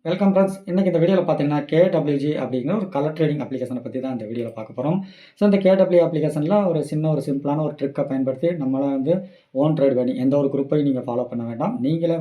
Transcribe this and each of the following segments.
Welcome friends. இன்றைக்கி இந்த வீடியோவில் பார்த்தீங்கன்னா KWG அப்படிங்கிற ஒரு கலர் ட்ரேடிங் அப்ளிகேஷனை பற்றி தான் இந்த வீடியோவில் பார்க்க போகிறோம். ஸோ இந்த KW அப்ளிகேஷனில் ஒரு சிம்பிளான ஒரு ட்ரிக்கை பயன்படுத்தி நம்மளை ஓன் ட்ரேட் பண்ணி எந்த ஒரு குரூப்பையும் நீங்கள் ஃபாலோ பண்ண வேண்டாம். நீங்களே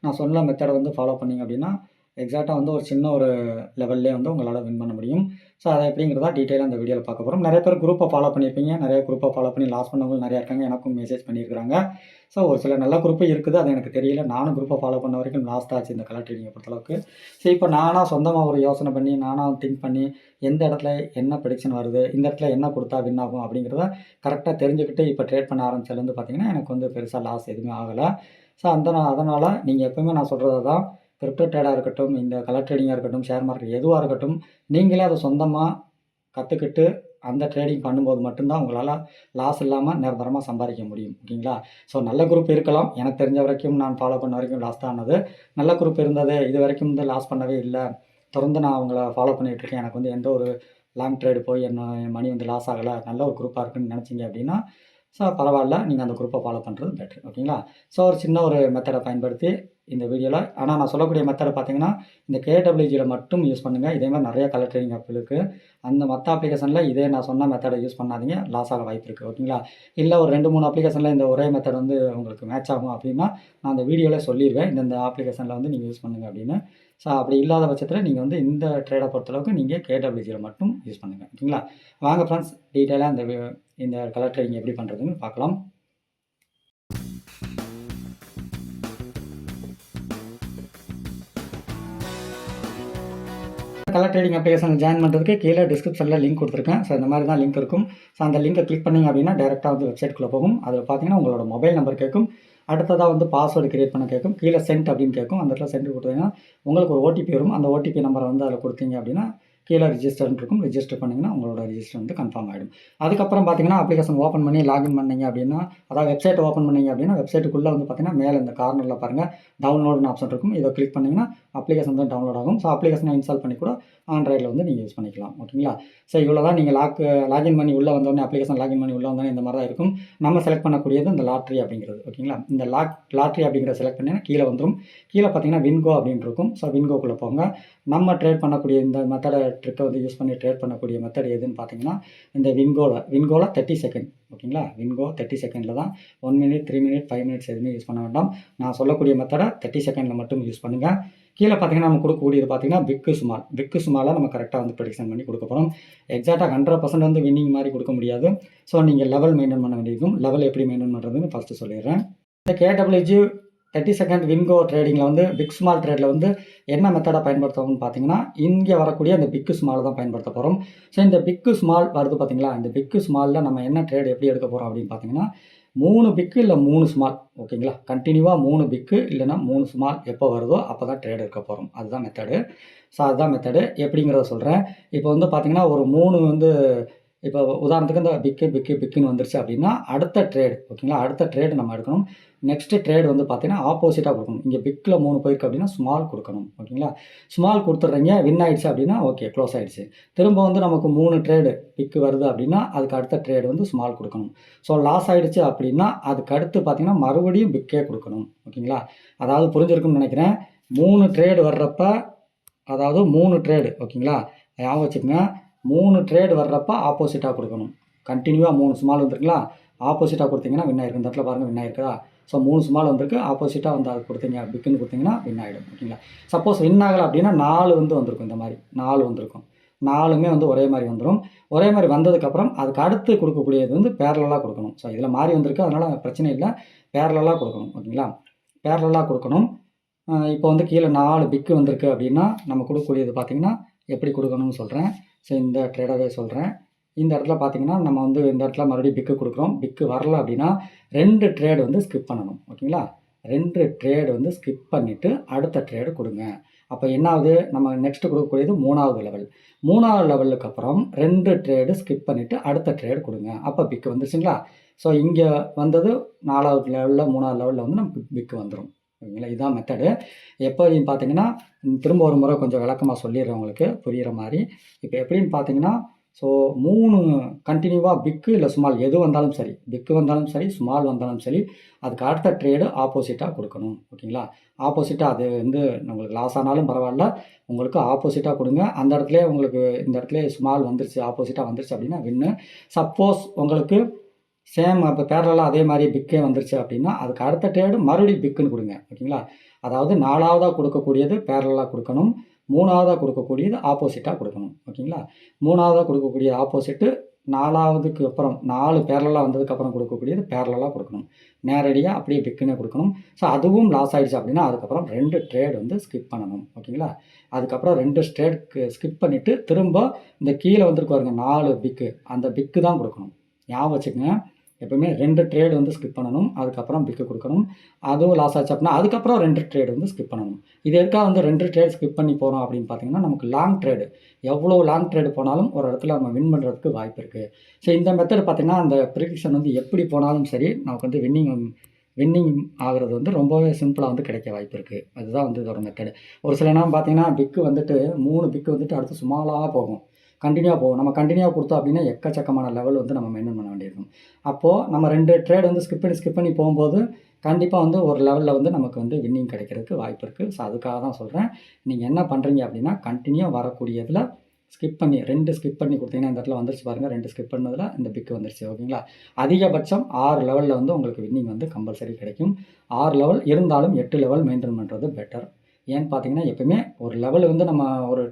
நான் சொன்ன மெத்தடை ஃபாலோ பண்ணிங்க அப்படின்னா எக்ஸாக்டாக ஒரு லெவல்லே உங்களால் வின் பண்ண முடியும். ஸோ அதை எப்படிங்கிறதா டீட்டெயிலாக இந்த வீடியோவில் பார்க்க போகிறோம். நிறைய பேர் குரூப்பை ஃபாலோ பண்ணியிருப்பீங்க, நிறைய குரூப்பை ஃபாலோ பண்ணி லாஸ் பண்ணவங்க நிறையா இருக்காங்க. எனக்கும் மெசேஜ் பண்ணியிருக்கிறாங்க. ஸோ ஒரு சில நல்ல குரூப்பு இருக்குது, அது எனக்கு தெரியல. நானும் குரூப்பை ஃபாலோ பண்ண வரைக்கும் லாஸ்ட் ஆச்சு இந்த கலர் ட்ரேடிங்கை பொறுத்தளவுக்கு. ஸோ இப்போ நானாக சொந்தமாக ஒரு யோசனை பண்ணி நானாக திங்க் பண்ணி எந்த இடத்துல என்ன ப்ரெடிக்ஷன் வருது, இந்த இடத்துல என்ன கொடுத்தா வின் ஆகும் அப்படிங்கிறத கரெக்டாக தெரிஞ்சுக்கிட்டு இப்போ ட்ரேட் பண்ண ஆரம்பிச்சதுலேருந்து பார்த்தீங்கன்னா எனக்கு பெருசாக லாஸ் எதுவுமே ஆகலை. ஸோ அதனால் நீங்கள் எப்போயுமே நான் சொல்கிறது தான், கிரிப்டோ ட்ரேடாக இருக்கட்டும், இந்த கலர் ட்ரேடிங்காக இருக்கட்டும், ஷேர் மார்க்கெட் எதுவாக இருக்கட்டும், நீங்களே அதை சொந்தமாக கற்றுக்கிட்டு அந்த ட்ரேடிங் பண்ணும்போது மட்டும்தான் உங்களால் லாஸ் இல்லாமல் நிரந்தரமாக சம்பாதிக்க முடியும். ஓகேங்களா? ஸோ நல்ல குரூப் இருக்கலாம். எனக்கு தெரிஞ்ச வரைக்கும் நான் ஃபாலோ பண்ண வரைக்கும் லாஸ் தான் ஆனது. நல்ல குரூப் இருந்தது, இது வரைக்கும் லாஸ் பண்ணவே இல்லை. தொடர்ந்து நான் அவங்கள ஃபாலோ பண்ணிகிட்ருக்கேன். எனக்கு எந்த ஒரு லாங் ட்ரேடு போய் என் மணி லாஸ் ஆகலை, நல்ல ஒரு குரூப்பாக இருக்குன்னு நினச்சிங்க அப்படின்னா ஸோ பரவாயில்ல, நீங்கள் அந்த குரூப்பை ஃபாலோ பண்ணுறது பெட்ரு. ஓகேங்களா? ஸோ ஒரு மெத்தடை பயன்படுத்தி இந்த வீடியோவில், ஆனால் நான் சொல்லக்கூடிய மெத்தடை பார்த்தீங்கன்னா இந்த KWGயில் மட்டும் யூஸ் பண்ணுங்கள். இதே மாதிரி நிறைய கலர் ட்ரேடிங் ஆப் இருக்குது. அந்த மற்ற அப்ளிகேஷனில் இதே நான் சொன்ன மெத்தடை யூஸ் பண்ணாதீங்க, லாஸ் ஆக வாய்ப்பு இருக்குது. ஓகேங்களா? இல்லை ஒரு 2-3 அப்ளிகேஷனில் இந்த ஒரே மெத்தட் உங்களுக்கு மேட்ச் ஆகும் அப்படின்னா நான் அந்த வீடியோவில் சொல்லிடுவேன், இந்த அப்ளிகேஷனில் நீங்கள் யூஸ் பண்ணுங்கள் அப்படின்னு. ஸோ அப்படி இல்லாத பட்சத்தில் நீங்கள் இந்த ட்ரேடை பொறுத்தளவுக்கு நீங்கள் KWGயில் மட்டும் யூஸ் பண்ணுங்கள். ஓகேங்களா? வாங்க ஃப்ரெண்ட்ஸ், டீட்டெயிலாக இந்த கலர் ட்ரேடிங் எப்படி பண்ணுறதுன்னு பார்க்கலாம். கலர் ட்ரேடிங் அப்ளிகேஷன் ஜாயின் பண்ணுறதுக்கு கீழே டிஸ்கிரிப்ஷனில் லிங்க் கொடுத்துருக்கேன். ஸோ இந்த மாதிரி தான் லிங்க் இருக்கும். ஸோ அந்த லிங்கை கிளிக் பண்ணிங்க அப்படின்னா டேரெக்டாக வெப்சைட்குள்ளே போகும். அதில் பார்த்தீங்கன்னா உங்களோட மொபைல் நம்பர் கேட்கும். அடுத்ததாக பாஸ்வேர்டு கிரியேட் பண்ண கேட்கும். கீழே சென்ட் அப்படின்னு கேட்கும். அந்த இடத்துல சென்ட் கொடுத்தீங்கன்னா உங்களுக்கு ஒரு OTP வரும். அந்த OTP நம்பரை அதில் கொடுத்தீங்க அப்படின்னா கீழே ரிஜிஸ்டர்னு இருக்கும். ரிஜிஸ்டர் பண்ணிங்கன்னா உங்களோட ரிஜிஸ்டர் கன்ஃபார்ம் ஆகிடும். அதுக்கப்புறம் பார்த்தீங்கன்னா அப்ளிகேஷன் ஓப்பன் பண்ணி லாகின் பண்ணிங்க அப்படின்னா, அதாவது வெப்சைட் ஓப்பன் பண்ணிங்க அப்படின்னா வெப்சைட்டுக்குள்ளே பார்த்தீங்கன்னா மேலே இந்த கார்னரில் பாருங்கள் டவுன்லோடுன்னு ஆப்ஷன் இருக்கும். இதை கிளிக் பண்ணிங்கன்னா அப்ளிகேஷன் டவுன்லோட் ஆகும். ஸோ அப்ளிகேஷனை இன்ஸ்டால் பண்ணி கூட ஆண்ட்ராய்டில் நீங்கள் யூஸ் பண்ணிக்கலாம். ஓகேங்களா? ஸோ இவ்வளோ தான். நீங்கள் லாகின் பண்ணி உள்ளே வந்தோடனே அப்ளிகேஷன் லாகின் பண்ணி உள்ளே வந்தோடனே இந்த மாதிரி தான் இருக்கும். நம்ம செலக்ட் பண்ணக்கூடியது இந்த லாட்ரி அப்படிங்கிறது. ஓகேங்களா? இந்த லாட்ரி அப்படிங்கிறத செலக்ட் பண்ணிங்கன்னா கீழே வந்துடும். கீழே பார்த்தீங்கன்னா வின்கோ அப்படின்னு இருக்கும். ஸோ வின்கோக்குள்ளே போங்க. நம்ம ட்ரேட் பண்ணக்கூடிய இந்த மெத்தடை ட்ரிக்கை யூஸ் பண்ணி ட்ரேட் பண்ணக்கூடிய மெத்தட் எதுன்னு பார்த்தீங்கன்னா இந்த வின்கோவில் 30 செகண்ட். ஓகேங்களா? வின்கோ 30 செகண்டில் தான். 1 மினிட், 3 மினிட், 5 மினிட்ஸ் எதுவுமே யூஸ் பண்ண வேண்டாம். நான் சொல்லக்கூடிய மெத்தடை 30 செகண்டில் மட்டும் யூஸ் பண்ணுங்கள். கீழே பார்த்தீங்கன்னா நம்ம கொடுக்கக்கூடியது பார்த்தீங்கன்னா பிக்கு ஸ்மாலாக நம்ம கரெக்டாக ப்ரெடிக்ஷன் பண்ணி கொடுக்க போகிறோம். எக்ஸாக்டாக 100% வின்னிங் மாதிரி கொடுக்க முடியாது. ஸோ நீங்கள் லெவல் மெயின்டைன் பண்ண வேண்டியிருக்கும். லெவல் எப்படி மெயின்டைன் பண்ணுறதுன்னு ஃபஸ்ட்டு சொல்லிடுறேன். இந்த KWG 30 செகண்ட் வின்கோ ட்ரேடிங்கில் பிக் ஸ்மால் ட்ரேடில் என்ன மெத்தடாக பயன்படுத்துவோம்னு பார்த்தீங்கன்னா இங்கே வரக்கூடிய அந்த பிக்கு ஸ்மால் தான் பயன்படுத்த போகிறோம். ஸோ இந்த பிக்கு ஸ்மால் வருது பார்த்தீங்களா, இந்த பிக்கு ஸ்மாலில் நம்ம என்ன ட்ரேட் எப்படி எடுக்க போகிறோம் அப்படின்னு பார்த்தீங்கன்னா 3 பிக்கு இல்லை 3 ஸ்மால். ஓகேங்களா? கண்டினியூவாக 3 பிக்கு இல்லைனா 3 ஸ்மால் எப்போ வருதோ அப்போ தான் ட்ரேட் எடுக்க போகிறோம். அதுதான் மெத்தடு. ஸோ அதுதான் மெத்தடு எப்படிங்கிறத சொல்கிறேன். இப்போ பார்த்தீங்கன்னா ஒரு 3 இப்போ உதாரணத்துக்கு இந்த பிக்குன்னு வந்துருச்சு அப்படின்னா அடுத்த ட்ரேடு. ஓகேங்களா? அடுத்த ட்ரேடு நம்ம எடுக்கணும். நெக்ஸ்ட்டு ட்ரேடு பார்த்தீங்கன்னா ஆப்போசிட்டாக கொடுக்கணும். இங்கே பிக்கில் 3 போயிருக்கு அப்படின்னா ஸ்மால் கொடுக்கணும். ஓகேங்களா? ஸ்மால் கொடுத்துட்றீங்க, வின் ஆகிடுச்சு அப்படின்னா ஓகே, க்ளோஸ் ஆகிடுச்சு. திரும்ப நமக்கு 3 ட்ரேடு பிக்கு வருது அப்படின்னா அதுக்கு அடுத்த ட்ரேடு ஸ்மால் கொடுக்கணும். ஸோ லாஸ் ஆகிடுச்சு அப்படின்னா அதுக்கு அடுத்து பார்த்தீங்கன்னா மறுபடியும் பிக்கே கொடுக்கணும். ஓகேங்களா? அதாவது புரிஞ்சிருக்குன்னு நினைக்கிறேன். 3 ட்ரேடு வர்றப்ப, அதாவது 3 ட்ரேடு, ஓகேங்களா, ஞாபகம் வச்சுக்கோங்க, 3 ட்ரேடு வர்றப்ப ஆப்போசிட்டாக கொடுக்கணும். கண்டினியூவாக 3 ஸ்மால் வந்துருக்குங்களா, ஆப்போசிட்டாக கொடுத்தீங்கன்னா வின் ஆகிருக்கு. இந்த இடத்துல பாருங்கள் வின் ஆகிருக்கா. ஸோ 3 ஸ்மால் வந்திருக்கு, ஆப்போசிட்டாக அது கொடுத்தீங்க பிக்குன்னு கொடுத்தீங்கன்னா வின் ஆகிடும். ஓகேங்களா? சப்போஸ் வின் ஆகலை அப்படின்னா 4 வந்திருக்கும். இந்த மாதிரி 4 வந்திருக்கும். 4மே ஒரே மாதிரி வந்துடும். ஒரே மாதிரி வந்ததுக்கப்புறம் அதுக்கு அடுத்து கொடுக்கக்கூடியது பேரலாக கொடுக்கணும். ஸோ இதில் மாறி வந்திருக்கு, அதனால் பிரச்சனை இல்லை. பேரலாக கொடுக்கணும். ஓகேங்களா? பேரலாக கொடுக்கணும். இப்போ கீழே 4 பிக்கு வந்திருக்கு அப்படின்னா நம்ம கொடுக்கக்கூடியது பார்த்திங்கன்னா எப்படி கொடுக்கணும்னு சொல்கிறேன். ஸோ இந்த ட்ரேடாகவே சொல்கிறேன். இந்த இடத்துல பார்த்தீங்கன்னா நம்ம இந்த இடத்துல மறுபடியும் பிக்கு கொடுக்குறோம். பிக்கு வரல அப்படின்னா 2 ட்ரேடு ஸ்கிப் பண்ணணும். ஓகேங்களா? 2 ட்ரேடு ஸ்கிப் பண்ணிவிட்டு அடுத்த ட்ரேடு கொடுங்க. அப்போ என்னாவது, நம்ம நெக்ஸ்ட்டு கொடுக்கக்கூடியது 3வது லெவல். 3வது லெவலுக்கு அப்புறம் 2 ட்ரேடு ஸ்கிப் பண்ணிவிட்டு அடுத்த ட்ரேடு கொடுங்க. அப்போ பிக்கு வந்துருச்சுங்களா? ஸோ இங்கே வந்தது 4வது லெவலில் 3வது லெவலில் நமக்கு பிக்கு வந்துடும். ஓகேங்களா? இதுதான் மெத்தடு. எப்போன்னு பார்த்தீங்கன்னா திரும்ப ஒரு முறை கொஞ்சம் விளக்கமாக சொல்லிடுறேன் உங்களுக்கு புரிகிற மாதிரி. இப்போ எப்படின்னு பார்த்தீங்கன்னா ஸோ 3 கண்டினியூவாக பிக்கு இல்லை ஸ்மால் எது வந்தாலும் சரி, பிக்கு வந்தாலும் சரி, ஸ்மால் வந்தாலும் சரி, அதுக்கு அடுத்த ட்ரேடு ஆப்போசிட்டாக கொடுக்கணும். ஓகேங்களா? ஆப்போசிட்டாக அது வந்து உங்களுக்கு லாஸ் ஆனாலும் பரவாயில்ல, உங்களுக்கு ஆப்போசிட்டாக கொடுங்க. அந்த இடத்துலயே உங்களுக்கு இந்த இடத்துல ஸ்மால் வந்துருச்சு, ஆப்போசிட்டாக வந்துருச்சு அப்படின்னா வின்னு. சப்போஸ் உங்களுக்கு சேம் அப்போ பேரலாக அதே மாதிரி பிக்கே வந்துருச்சு அப்படின்னா அதுக்கு அடுத்த ட்ரேடு மறுபடியும் பிக்குன்னு கொடுங்க. ஓகேங்களா? அதாவது 4வதாக கொடுக்கக்கூடியது பேரலாக கொடுக்கணும், 3வதாக கொடுக்கக்கூடியது ஆப்போசிட்டாக கொடுக்கணும். ஓகேங்களா? 3வதாக கொடுக்கக்கூடிய ஆப்போசிட்டு 4வதுக்கு அப்புறம் 4 பேரலாக வந்ததுக்கப்புறம் கொடுக்கக்கூடியது பேரலாக கொடுக்கணும். நேரடியாக அப்படியே பிக்குன்னே கொடுக்கணும். ஸோ அதுவும் லாஸ் ஆகிடுச்சு அப்படின்னா அதுக்கப்புறம் 2 ட்ரேடு வந்து ஸ்கிப் பண்ணணும். ஓகேங்களா? அதுக்கப்புறம் 2 ட்ரேடுக்கு ஸ்கிப் பண்ணிவிட்டு திரும்ப இந்த கீழே வந்துருக்கு பாருங்க 4 பிக்கு, அந்த பிக்கு தான் கொடுக்கணும். ஞாபகம் வச்சுக்கோங்க, எப்பவுமே 2 ட்ரேடு வந்து ஸ்கிப் பண்ணணும், அதுக்கப்புறம் பிக்கு கொடுக்கணும். அதுவும் லாஸ் ஆச்சு அப்படின்னா அதுக்கப்புறம் 2 ட்ரேடு வந்து ஸ்கிப் பண்ணணும். இது எதுக்காக வந்து 2 ட்ரேடு ஸ்கிப் பண்ணி போகிறோம் அப்படின்னு பார்த்தீங்கன்னா, நமக்கு லாங் ட்ரேடு எவ்வளோ லாங் ட்ரேடு போனாலும் ஒரு இடத்துல நம்ம வின் பண்ணுறதுக்கு வாய்ப்பு இருக்குது. ஸோ இந்த மெத்தட் பார்த்தீங்கன்னா அந்த ப்ரிடிக்ஷன் வந்து எப்படி போனாலும் சரி நமக்கு வந்து வின்னிங் ஆகிறது வந்து ரொம்பவே சிம்பிளாக வந்து கிடைக்க வாய்ப்பு இருக்குது. அதுதான் வந்து இதோட மெத்தடு. ஒரு சில நேரம் பார்த்தீங்கன்னா பிக்கு வந்துட்டு 3 பிக்கு வந்துட்டு அடுத்து சுமாலாக போகும், கண்டினியூவாக போகும். நம்ம கண்டினியூவாக கொடுத்தோம் அப்படின்னா எக்கச்சக்கமான லெவல் வந்து நம்ம மெயின்டைன் பண்ண வேண்டியிருக்கும். அப்போது நம்ம 2 ட்ரேடு வந்து ஸ்கிப் பண்ணி போகும்போது கண்டிப்பாக வந்து ஒரு லெவலில் வந்து நமக்கு வந்து வின்னிங் கிடைக்கிறதுக்கு வாய்ப்பு இருக்குது. ஸோ அதுக்காக தான் சொல்கிறேன், நீங்கள் என்ன பண்ணுறீங்க அப்படின்னா கண்டினியூவாக வரக்கூடியதில் ஸ்கிப் பண்ணி 2 ஸ்கிப் பண்ணி கொடுத்தீங்கன்னா இந்த இடத்துல வந்துருச்சு பாருங்கள், 2 ஸ்கிப் பண்ணதில் இந்த பிக்கு வந்துருச்சு. ஓகேங்களா? அதிகபட்சம் 6 லெவலில் வந்து உங்களுக்கு வின்னிங் வந்து கம்பல்சரி கிடைக்கும். 6 லெவல் இருந்தாலும் 8 லெவல் மெயின்டைன் பண்ணுறது பெட்டர். ஏன்னு பார்த்தீங்கன்னா எப்பவுமே ஒரு லெவல் வந்து நம்ம ஒரு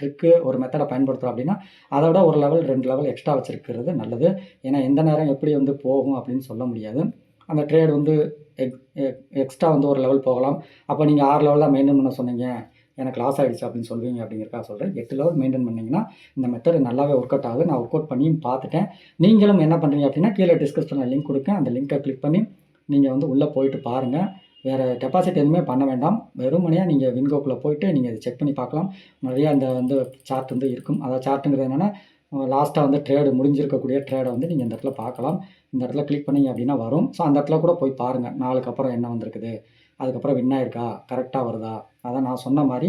ட்ரிக்கு ஒரு மெத்தடை பயன்படுத்துகிறோம் அப்படின்னா அதை விட ஒரு லெவல் 2 லெவல் எக்ஸ்ட்ரா வச்சுருக்கிறது நல்லது. ஏன்னா எந்த நேரம் எப்படி வந்து போகும் அப்படின்னு சொல்ல முடியாது. அந்த ட்ரேடு வந்து எக்ஸ்ட்ரா வந்து ஒரு லெவல் போகலாம். அப்போ நீங்கள் 6 லெவல் தான் மெயின்டைன் பண்ண சொன்னீங்க, எனக்கு லாஸ் ஆகிடுச்சு அப்படின்னு சொல்லுவீங்க. அப்படிங்கிறக்காக சொல்கிறேன், 8 லெவல் மெயின்டைன் பண்ணிங்கன்னா இந்த மெத்தட் நல்லாவே ஒர்க் அவுட் ஆகுது. நான் ஒர்க் அவுட் பண்ணியும் பார்த்துட்டேன். நீங்களும் என்ன பண்ணுறீங்க அப்படின்னா கீழே டிஸ்கிரிப்ஷனில் லிங்க் கொடுக்கேன், அந்த லிங்க்கை கிளிக் பண்ணி நீங்கள் வந்து உள்ளே போயிட்டு பாருங்கள். வேறு டெபாசிட் எதுவுமே பண்ண வேண்டாம், வெறுமனையாக நீங்கள் வின்கோக்குள்ளே போயிட்டு நீங்கள் இதை செக் பண்ணி பார்க்கலாம். நிறையா அந்த வந்து சார்ட் வந்து இருக்கும். அதாவது சார்ட்டுங்கிறது என்னென்னா லாஸ்ட்டாக வந்து ட்ரேடு முடிஞ்சிருக்கக்கூடிய ட்ரேடை வந்து நீங்கள் இந்த இடத்துல பார்க்கலாம். இந்த இடத்துல கிளிக் பண்ணிங்க அப்படின்னா வரும். ஸோ அந்த இடத்துல கூட போய் பாருங்கள், நாளுக்கு அப்புறம் என்ன வந்திருக்குது, அதுக்கப்புறம் வின் ஆயிருக்கா, கரெக்டாக வருதா, அதான் நான் சொன்ன மாதிரி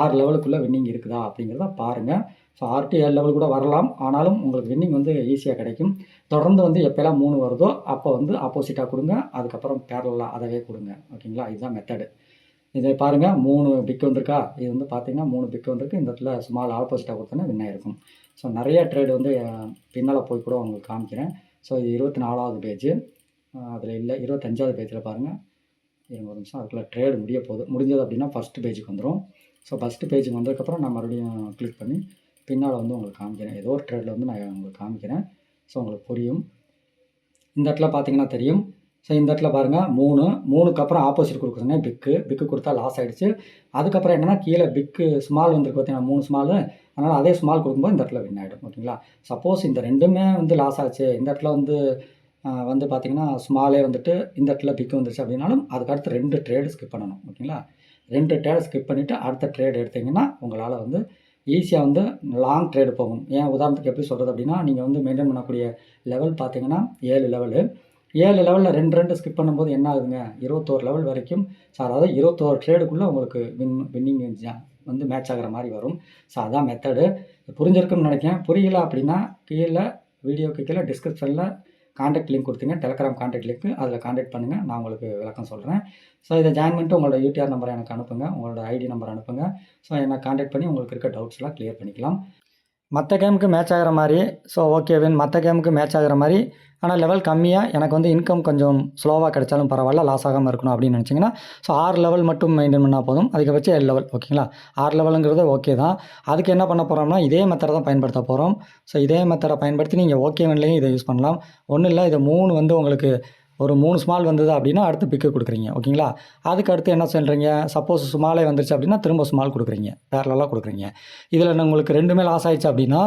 6 லெவலுக்குள்ளே வின்னிங் இருக்குதா அப்படிங்கிறத பாருங்கள். ஸோ 6 to 7 லெவல் கூட வரலாம், ஆனாலும் உங்களுக்கு வின்னிங் வந்து ஈஸியாக கிடைக்கும். தொடர்ந்து வந்து எப்போல்லாம் 3 வருதோ அப்போ வந்து ஆப்போசிட்டாக கொடுங்க, அதுக்கப்புறம் பேரலாக அதவே கொடுங்க. ஓகேங்களா? இதுதான் மெத்தடு. இதை பாருங்கள், 3 பிக் வந்திருக்கா, இது வந்து பார்த்தீங்கன்னா 3 பிக் வந்திருக்கு. இந்த இடத்துல ஸ்மால் ஆப்போசிட்டாக கொடுத்தோன்னா வின் ஆயிருக்கும். ஸோ நிறைய ட்ரேடு வந்து பின்னால் போய் கூட உங்களுக்கு காமிக்கிறேன். ஸோ இது 24வது பேஜ், அதில் இல்லை 25வது பேஜில் பாருங்கள். இருங்க ஒரு நிமிஷம், அதுக்குள்ளே ட்ரேடு முடிஞ்சது அப்படின்னா ஃபஸ்ட்டு பேஜுக்கு வந்துடும். ஸோ ஃபஸ்ட்டு பேஜுக்கு வந்ததுக்கப்புறம் நான் மறுபடியும் கிளிக் பண்ணி பின்னால் வந்து உங்களுக்கு காமிக்கிறேன். ஏதோ ஒரு ட்ரேடில் வந்து நான் உங்களுக்கு காமிக்கிறேன். ஸோ உங்களுக்கு புரியும். இந்த இடத்துல பார்த்தீங்கன்னா தெரியும். ஸோ இந்த இடத்துல பாருங்கள் 3க்கு அப்புறம் ஆப்போசிட் கொடுக்குறதுனா பிக்கு கொடுத்தா லாஸ் ஆகிடுச்சு. அதுக்கப்புறம் என்னென்னா கீழே பிக்கு ஸ்மால் வந்துருக்கு பார்த்தீங்கன்னா 3 ஸ்மாலு, அதனால் அதே ஸ்மால் கொடுக்கும்போது இந்த இடத்துல வின் ஆகிடும். ஓகேங்களா? சப்போஸ் இந்த 2மே வந்து லாஸ் ஆச்சு, இந்த இடத்துல வந்து பார்த்தீங்கன்னா ஸ்மாலே வந்துட்டு இந்த இடத்துல பிக்கு வந்துருச்சு அப்படின்னாலும் அதுக்கடுத்து 2 ட்ரேடு ஸ்கிப் பண்ணணும். ஓகேங்களா? 2 ட்ரேடு ஸ்கிப் பண்ணிவிட்டு அடுத்த ட்ரேடு எடுத்திங்கன்னா உங்களால் வந்து ஈஸியாக வந்து லாங் ட்ரேடு போகும். ஏன் உதாரணத்துக்கு எப்படி சொல்கிறது அப்படின்னா, நீங்கள் வந்து மெயின்டைன் பண்ணக்கூடிய லெவல் பார்த்தீங்கன்னா 7 லெவலு. 7 லெவலில் 2 ஸ்கிப் பண்ணும்போது என்ன ஆகுதுங்க, 21 லெவல் வரைக்கும். ஸோ அதாவது 21 ட்ரேடுக்குள்ளே உங்களுக்கு வின்னிங் வந்து மேட்ச் ஆகிற மாதிரி வரும். ஸோ அதான் மெத்தடு. புரிஞ்சிருக்குன்னு நினைக்கிறேன். புரியல அப்படின்னா வீடியோக்கு கீழே டிஸ்கிரிப்ஷனில் கான்டாக்ட் லிங்க் கொடுத்தீங்க, டெலகிராம் கான்டாக்ட் லிங்க், அதில் கான்டாக்ட் பண்ணுங்கள், நான் உங்களுக்கு விளக்கம் சொல்கிறேன். ஸோ இதை ஜாயின் பண்ணிட்டு உங்களோட யூடிஆர் நம்பரை எனக்கு அனுப்புங்க, உங்களோட ஐடி நம்பர் அனுப்புங்க. ஸோ என்னை கான்டாக்ட் பண்ணி உங்களுக்கு இருக்க டவுட்ஸ்லாம் கிளியர் பண்ணிக்கலாம். மற்ற கேமுக்கு மேட்ச் ஆகிற மாதிரி, ஸோ ஓகே வின், மற்ற கேமுக்கு மேட்ச் ஆகிற மாதிரி, ஆனால் லெவல் கம்மியாக எனக்கு வந்து இன்கம் கொஞ்சம் ஸ்லோவாக கிடைச்சாலும் பரவாயில்ல, லாஸ் ஆகாமல் இருக்கணும் அப்படின்னு நினச்சிங்கன்னா ஸோ 6 லெவல் மட்டும் மெயின்டைன் பண்ணால் போதும். அதிகபட்சம் 7 லெவல். ஓகேங்களா? 6 லெவலுங்கிறது ஓகே தான். அதுக்கு என்ன பண்ண போகிறோம்னா இதே மெத்தடை தான் பயன்படுத்த போகிறோம். ஸோ இதே மெத்தடை பயன்படுத்தி நீங்கள் ஓகே வின்லேயும் இதை யூஸ் பண்ணலாம். ஒன்றும் இல்லை, இது 3 வந்து உங்களுக்கு ஒரு 3 ஸ்மால் வந்தது அப்படின்னா அடுத்து பிக்கு கொடுக்குறீங்க. ஓகேங்களா? அதுக்கு அடுத்து என்ன சொல்கிறீங்க, சப்போஸ் ஸ்மாலே வந்துருச்சு அப்படின்னா திரும்ப ஸ்மால் கொடுக்குறீங்க, பேரலாக கொடுக்குறீங்க. இதில் உங்களுக்கு 2மே லாஸ் ஆகிடுச்சு அப்படின்னா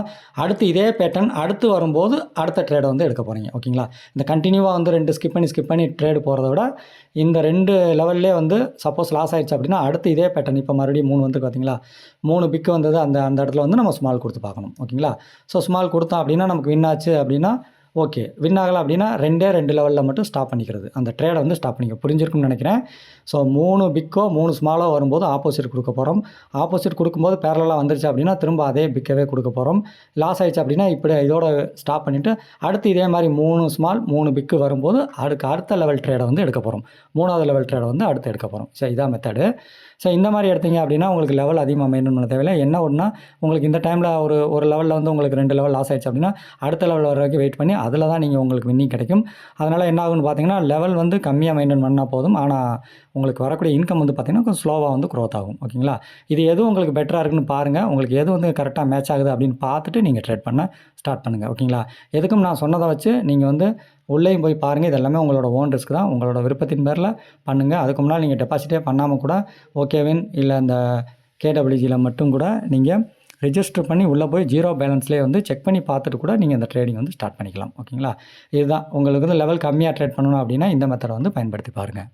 அடுத்து இதே பேட்டர்ன் அடுத்து வரும்போது அடுத்த ட்ரேடை வந்து எடுக்க போகிறீங்க. ஓகேங்களா? இந்த கண்டினியூவாக வந்து 2 ஸ்கிப் பண்ணி ட்ரேடு போகிறத விட இந்த 2 லெவல்லே வந்து சப்போஸ் லாஸ் ஆகிடுச்சு அப்படின்னா அடுத்து இதே பேட்டர்ன் இப்போ மறுபடியும் 3 வந்து பார்த்தீங்களா, 3 பிக்கு வந்தது, அந்த இடத்துல வந்து நம்ம ஸ்மால் கொடுத்து பார்க்கணும். ஓகேங்களா? ஸோ ஸ்மால் கொடுத்தோம் அப்படின்னா நமக்கு வின் ஆச்சு அப்படின்னா ஓகே. வின் ஆகல அப்படின்னா 2 லெவலில் மட்டும் ஸ்டாப் பண்ணிக்கிறது. அந்த ட்ரேடை வந்து ஸ்டாப் பண்ணிக்க புரிஞ்சிருக்கும்னு நினைக்கிறேன். ஸோ 3 பிக்கோ 3 ஸ்மாலோ வரும்போது ஆப்போசிட் கொடுக்க போகிறோம். ஆப்போசிட் கொடுக்கும்போது பேரலாக வந்துருச்சு அப்படின்னா திரும்ப அதே பிக்கவே கொடுக்க போகிறோம். லாஸ் ஆயிடுச்சு அப்படின்னா இப்படி இதோட ஸ்டாப் பண்ணிவிட்டு அடுத்து இதே மாதிரி 3 ஸ்மால் 3 பிக்கு வரும்போது அடுத்த லெவல் ட்ரேடை வந்து எடுக்க போகிறோம். 3வது லெவல் ட்ரேடை வந்து அடுத்து எடுக்க போகிறோம். ஸோ இதான் மெத்தடு. ஸோ இந்த மாதிரி எடுத்தீங்க அப்படின்னா உங்களுக்கு லெவல் அதிகமாக மெயின்டைன் பண்ண தேவையில்லை. என்ன ஒன்றா உங்களுக்கு இந்த டைமில் ஒரு லெவலில் வந்து உங்களுக்கு 2 லெவல் லாஸ் ஆயிடுச்சு அப்படின்னா அடுத்த லெவல் வர வரைக்கும் வெயிட் பண்ணி அதில் தான் நீங்கள் உங்களுக்கு வின்னிங் கிடைக்கும். அதனால் என்ன ஆகுன்னு பார்த்தீங்கன்னா லெவல் வந்து கம்மியாக மெயின்டைன் பண்ணால் போதும். ஆனால் உங்களுக்கு வரக்கூடிய இன்கம் வந்து பார்த்திங்கன்னா கொஞ்சம் ஸ்லோவாக வந்து க்ரோத் ஆகும். ஓகேங்களா? இது எது உங்களுக்கு பெட்டராக இருக்குன்னு பாருங்கள். உங்களுக்கு எது வந்து கரெக்டாக மேட்ச் ஆகுது அப்படின்னு பார்த்துட்டு நீங்கள் ட்ரேட் பண்ண ஸ்டார்ட் பண்ணுங்கள். ஓகேங்களா? எதுக்கும் நான் சொன்னதை வச்சு நீங்கள் வந்து உள்ளேயும் போய் பாருங்கள். இது எல்லாமே உங்களோட ஓன் ரிஸ்க் தான். உங்களோட விருப்பத்தின் பேரில் பண்ணுங்கள். அதுக்கு முன்னால் நீங்கள் டெபாசிட்டே பண்ணாமல் கூட ஓகேவின் இல்லை இந்த கேடபிள்யூஜியில் மட்டும் கூட நீங்கள் ரெஜிஸ்டர் பண்ணி உள்ளே போய் 0 பேலன்ஸ்லேயே வந்து செக் பண்ணி பார்த்துட்டு கூட நீங்கள் இந்த ட்ரேடிங் வந்து ஸ்டார்ட் பண்ணிக்கலாம். ஓகேங்களா? இதுதான் உங்களுக்கு வந்து லெவல் கம்மியாக ட்ரேட் பண்ணணும் அப்படின்னா இந்த மெத்தடை வந்து பயன்படுத்தி பாருங்கள்.